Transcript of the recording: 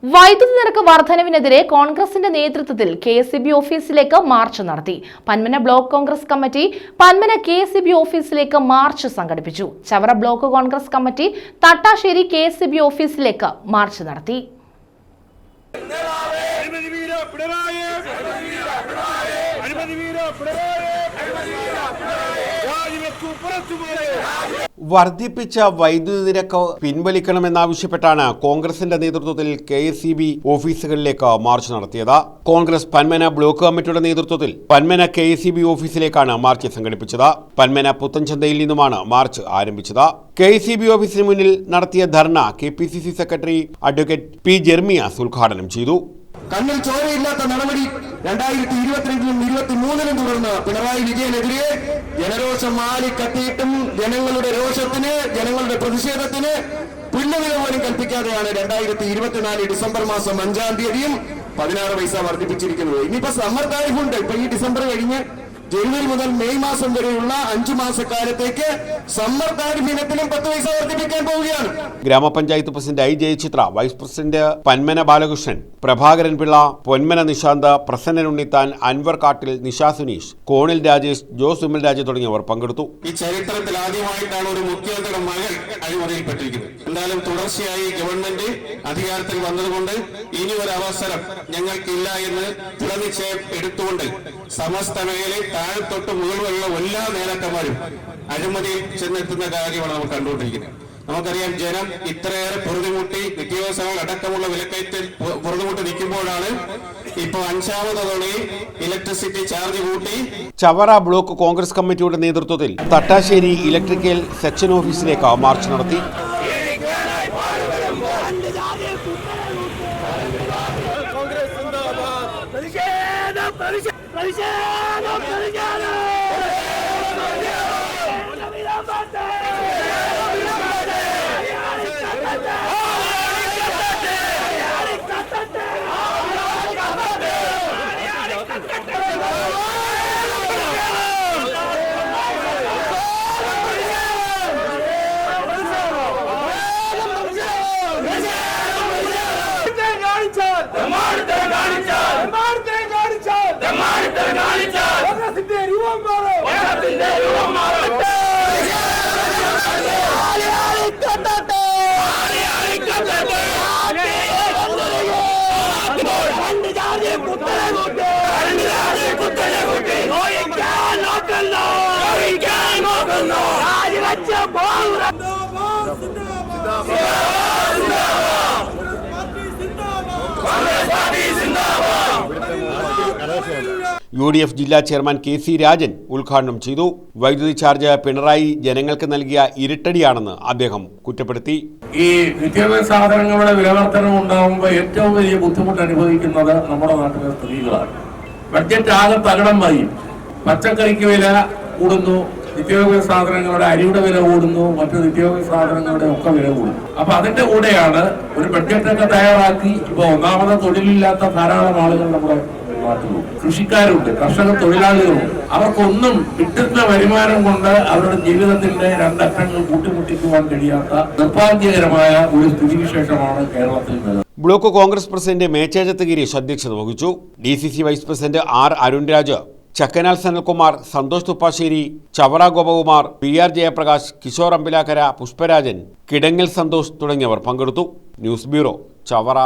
വൈദ്യുതി നിരക്ക് വർധനവിനെതിരെ കോൺഗ്രസിന്റെ നേതൃത്വത്തിൽ കെഎസ്ഇബി ഓഫീസിലേക്ക് മാർച്ച് നടത്തി. Panmana block Congress committee Panmana KSEB ഓഫീസിലേക്ക് മാർച്ച് സംഘടിപ്പിച്ചു. Chavara block Congress committee Thattassery KSEB ഓഫീസിലേക്ക് മാർച്ച് നടത്തി. വർദ്ധിപ്പിച്ച വൈദ്യുതി നിരക്ക് പിൻവലിക്കണമെന്നാവശ്യപ്പെട്ടാണ് കോൺഗ്രസിന്റെ നേതൃത്വത്തിൽ കെഎസ്ഇബി ഓഫീസുകളിലേക്ക് മാർച്ച് നടത്തിയത്. കോൺഗ്രസ് പന്മന ബ്ലോക്ക് കമ്മിറ്റിയുടെ നേതൃത്വത്തിൽ പന്മന കെഎസ്ഇബി ഓഫീസിലേക്കാണ് മാർച്ച് സംഘടിപ്പിച്ചത്. പന്മന പുത്തൻചന്തയിൽ നിന്നുമാണ് മാർച്ച് ആരംഭിച്ചത്. കെഎസ്ഇബി ഓഫീസിന് മുന്നിൽ നടത്തിയ dharna KPCC secretary advocate P Jermias ഉദ്ഘാടനം ചെയ്തു. കണ്ണിൽ ചോരയില്ലാത്ത നടപടി 2022-ലും 2023-ലും തുടർന്ന് പിണറായി വിജയനെതിരെ ജനരോഷം മാലിക്കത്തിയിട്ടും ജനങ്ങളുടെ രോഷത്തിന്, ജനങ്ങളുടെ പ്രതിഷേധത്തിന് പുല്ലുവില പോലും കൽപ്പിക്കാതെയാണ് 2024 ഡിസംബർ മാസം 5-ാം തീയതിയും 16 പൈസ വർദ്ധിപ്പിച്ചിരിക്കുന്നത്. ഇനിയിപ്പോ സമ്മർ താരിഫുണ്ട്. ഇപ്പൊ ഈ ഡിസംബർ കഴിഞ്ഞ് ജനുവരി മുതൽ മെയ് മാസം വരെയുള്ള 5 മാസക്കാലത്തേക്ക് സമ്മർ താരിഫ് ഇനത്തിലും 10 പൈസ വർദ്ധിപ്പിക്കാൻ പോവുകയാണ്. ഗ്രാമപഞ്ചായത്ത് president I Jayachitra, vice president Panmana Balakrishnan, Prabhakaran Pillai, Ponmana Nishanth, Prasannan Unnithan, Anwar Kattil, Nisha Suneesh, കോണിൽ രാജേഷ്, ജോസ് ഉമ്മൽ രാജ തുടങ്ങിയവർ പങ്കെടുത്തു. ഈ ചരിത്രത്തിൽ ആദ്യമായിട്ടാണ് ഒരു മുഖ്യമന്ത്രിയുടെ മകൾ അഴിമതിയിൽപ്പെട്ടിരിക്കുന്നത്. എന്തായാലും തുടർച്ചയായി ഗവൺമെന്റ് അധികാരത്തിൽ വന്നതുകൊണ്ട് ഇനി ഒരു അവസരം ഞങ്ങൾക്കില്ല എന്ന് ദൃഢനിശ്ചയം എടുത്തുകൊണ്ട് സമസ്ത മേഖലയിൽ താഴെത്തൊട്ട് മുകൾ വരെയുള്ള എല്ലാ നേതാക്കന്മാരും അഴിമതിയിൽ ചെന്നെത്തുന്ന കാര്യമാണ് നമ്മൾ കണ്ടുകൊണ്ടിരിക്കുന്നത്. നമുക്കറിയാം, ജനം ഇത്രയേറെ പൊറുതിമുട്ടി നിത്യാവസരങ്ങൾ അടക്കമുള്ള വിലക്കയറ്റത്തിൽ പൊറുതിമുട്ടി നിൽക്കുമ്പോഴാണ് ഇപ്പോൾ 5ാമത് തവണയും ഇലക്ട്രിസിറ്റി ചാർജ് കൂട്ടി. ചവറ ബ്ലോക്ക് കോൺഗ്രസ് കമ്മിറ്റിയുടെ നേതൃത്വത്തിൽ തട്ടാശ്ശേരി ഇലക്ട്രിക്കൽ സെക്ഷൻ ഓഫീസിലേക്ക് മാർച്ച് നടത്തി. UDF ജില്ലാ ചെയർമാൻ KC രാജൻ ഉദ്ഘാടനം ചെയ്തു. വൈദ്യുതി ചാർജ് പിണറായി ജനങ്ങൾക്ക് നൽകിയ ഇരുട്ടടിയാണെന്ന് അദ്ദേഹം കുറ്റപ്പെടുത്തി. ഈ നിത്യോപയോഗ സാധനങ്ങളുടെ വിലവർധനം ഉണ്ടാകുമ്പോൾ ഏറ്റവും വലിയ ബുദ്ധിമുട്ട് അനുഭവിക്കുന്നത് നമ്മുടെ നാട്ടിലെ സ്ത്രീകളാണ്. ബഡ്ജറ്റ് ആകെ തകിടം മറിയും. പച്ചക്കറിക്ക് വില കൂടുന്നു, നിത്യോപയോഗ സാധനങ്ങളുടെ അരിയുടെ വില കൂടുന്നു, മറ്റു നിത്യോപയോഗ സാധനങ്ങളുടെ ഒക്കെ വില കൂടുന്നു. അപ്പൊ അതിന്റെ കൂടെയാണ് ഒരു ബഡ്ജറ്റൊക്കെ തയ്യാറാക്കി. ഇപ്പൊ ഒന്നാമത് തൊഴിലില്ലാത്ത ധാരാളം ആളുകൾ നമ്മുടെ നാട്ടിലുണ്ട്. കൃഷിക്കാരുണ്ട്, കർഷക തൊഴിലാളികളുണ്ട്. അവർക്കൊന്നും കിട്ടുന്ന വരുമാനം കൊണ്ട് അവരുടെ ജീവിതത്തിന്റെ രണ്ടറ്റങ്ങൾ കൂട്ടിമുട്ടിക്കുവാൻ കഴിയാത്ത നിർഭാഗ്യകരമായ ഒരു സ്ഥിതിവിശേഷമാണ് കേരളത്തിൽ നിലനിൽക്കുന്നത്. Block Congress president Mechejath Girish അധ്യക്ഷത വഹിച്ചു. DCC vice president R Arunraj, Chakkanal Sanalkumar, Santhosh Thuppassery, Chavara Gopakumar, PR Jayaprakash, Kishore Ambilakkara, Pushparajan, Kidangal Santhosh തുടങ്ങിയവർ പങ്കെടുത്തു. News bureau, Chavara.